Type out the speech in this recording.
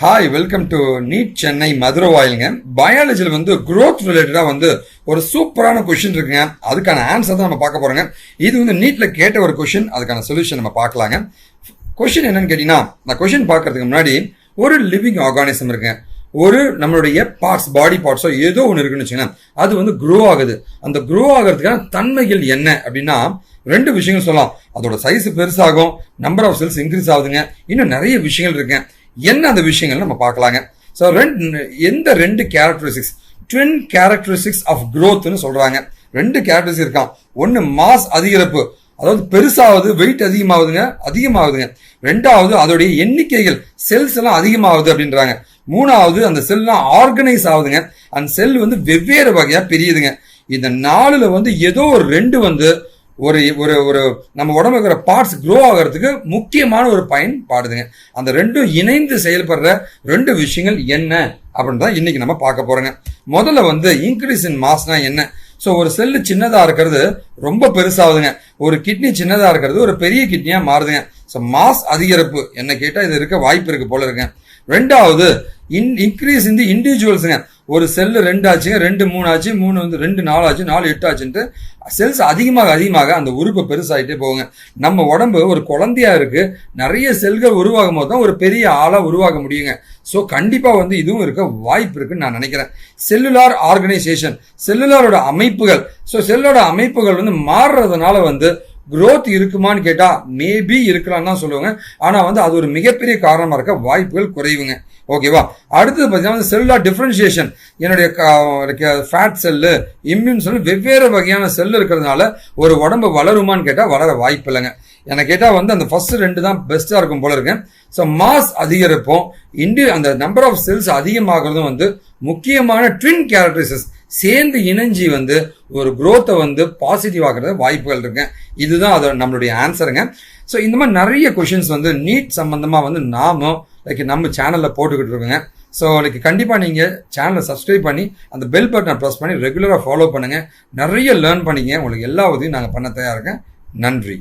Hi, welcome to NEET Chennai Madurai வாயிலுங்க. பயாலஜியில் growth ரிலேட்டடாக ஒரு சூப்பரான கொஷின் இருக்குங்க. அதுக்கான ஆன்சர் தான் நம்ம பார்க்க போறோங்க. இது நீட்டில் கேட்ட ஒரு கொஷின், அதுக்கான சொல்யூஷன் நம்ம பார்க்கலாங்க. கொஷின் என்னன்னு கேட்டீங்கன்னா, நான் கொஷின் பார்க்கறதுக்கு முன்னாடி ஒரு லிவிங் ஆர்கானிசம் இருக்குங்க. ஒரு நம்மளுடைய பார்ட்ஸ், பாடி பார்ட்ஸோ ஏதோ ஒன்று இருக்குன்னு வச்சுக்கோங்க. அது க்ரோ ஆகுது. அந்த க்ரோ ஆகிறதுக்கான தன்மைகள் என்ன அப்படின்னா, ரெண்டு விஷயங்கள் சொல்லலாம். அதோட சைஸ் பெருசாகும், நம்பர் ஆஃப் செல்ஸ் இன்க்ரீஸ் ஆகுதுங்க. இன்னும் நிறைய விஷயங்கள் இருக்குங்க. என்ன அந்த விஷயங்கள் நம்ம பார்க்கலாங்க. ஸோ எந்த ரெண்டு கேரக்டரிஸ்டிக்ஸ், ட்வின் கேரக்டரிஸ்டிக்ஸ் ஆஃப் க்ரோத்னு சொல்றாங்க. ரெண்டு கேரக்டரிஸ்டிக்ஸ் இருக்கான். ஒன்று மாஸ் அதிகரிப்பு, அதாவது பெருசாகுது, வெயிட் அதிகமாகுதுங்க. ரெண்டாவது அதோடைய எண்ணிக்கைகள், செல்ஸ் எல்லாம் அதிகமாகுது அப்படின்றாங்க. மூணாவது அந்த செல்லாம் ஆர்கனைஸ் ஆகுதுங்க. அந்த செல் வெவ்வேறு வகையா பிரியுதுங்க. இந்த நாலுல ஏதோ ஒரு ரெண்டு ஒரு ஒரு ஒரு நம்ம உடம்புல இருக்கிற பார்ட்ஸ் க்ரோ ஆகிறதுக்கு முக்கியமான ஒரு பயன்பாடுதுங்க. அந்த ரெண்டும் இணைந்து செயல்படுற ரெண்டு விஷயங்கள் என்ன அப்படின்னு தான் இன்னைக்கு நம்ம பார்க்க போறோங்க. முதல்ல இன்க்ரீஸ் இன் மாஸ்னா என்ன? ஸோ ஒரு செல்லு சின்னதாக இருக்கிறது ரொம்ப பெருசாகுதுங்க. ஒரு கிட்னி சின்னதாக இருக்கிறது ஒரு பெரிய கிட்னியாக மாறுதுங்க. ஸோ மாஸ் அதிகரிப்பு என்ன கேட்டால் இது இருக்க வாய்ப்பு இருக்கு போல இருக்குங்க. ரெண்டாவது இன்க்ரீஸ் இந்த இண்டிவிஜுவல்ஸுங்க. ஒரு செல்லு 2 ஆச்சுங்க, 2 3 ஆச்சு, 3 2 4 ஆச்சு, 4 8 ஆச்சுன்ட்டு செல்ஸ் அதிகமாக அந்த உறுப்பு பெருசாகிட்டே போகுங்க. நம்ம உடம்பு ஒரு குழந்தையா இருக்கு, நிறைய செல்கள் உருவாகும் போது தான் ஒரு பெரிய ஆளா உருவாக முடியுங்க. ஸோ கண்டிப்பா இதுவும் இருக்க வாய்ப்பு இருக்குன்னு நான் நினைக்கிறேன். செல்லுலார் ஆர்கனைசேஷன், செல்லுலாரோட அமைப்புகள். ஸோ செல்லோட அமைப்புகள் மாறுறதுனால growth இருக்குமான்னு கேட்டா மேபி இருக்கலாம்னு தான் சொல்லுவாங்க. ஆனா அது ஒரு மிகப்பெரிய காரணமா இருக்க வாய்ப்புகள் குறைவுங்க. ஓகேவா? அடுத்தது பார்த்தீங்கன்னா செல்லுலார் டிஃபரன்சியேஷன். என்னுடைய ஃபேட் செல்லு, இம்யூன் செல், வெவ்வேறு வகையான செல் இருக்கிறதுனால ஒரு உடம்பு வளருமான்னு கேட்டா வளர வாய்ப்பு இல்லைங்க. என்ன கேட்டா அந்த ஃபர்ஸ்ட் ரெண்டு தான் பெஸ்டா இருக்கும் போல இருக்கு. ஸோ மாஸ் அதிகரிப்போம், அந்த நம்பர் ஆஃப் செல்ஸ் அதிகமாகிறதும் முக்கியமான ட்வின் கேரக்டரிஸ்டிக்ஸ் சேர்ந்து இணைஞ்சி ஒரு growth பாசிட்டிவ் ஆகிறது வாய்ப்புகள் இருக்கு. இதுதான் அது நம்மளுடைய ஆன்சருங்க. ஸோ இந்த மாதிரி நிறைய கொஷின்ஸ் நீட் சம்பந்தமா நாமும் நம்ம சேனல்ல போட்டுக்கிட்டு இருக்கோங்க. ஸோ கண்டிப்பா நீங்க சேனலை சப்ஸ்கிரைப் பண்ணி அந்த பெல் பட்டனை ப்ரெஸ் பண்ணி ரெகுலரா ஃபாலோ பண்ணுங்க. நிறைய லேர்ன் பண்ணிக்கங்க. உங்களுக்கு எல்லா உதவியும் நாங்கள் பண்ண தயாரிக்கேன். நன்றி.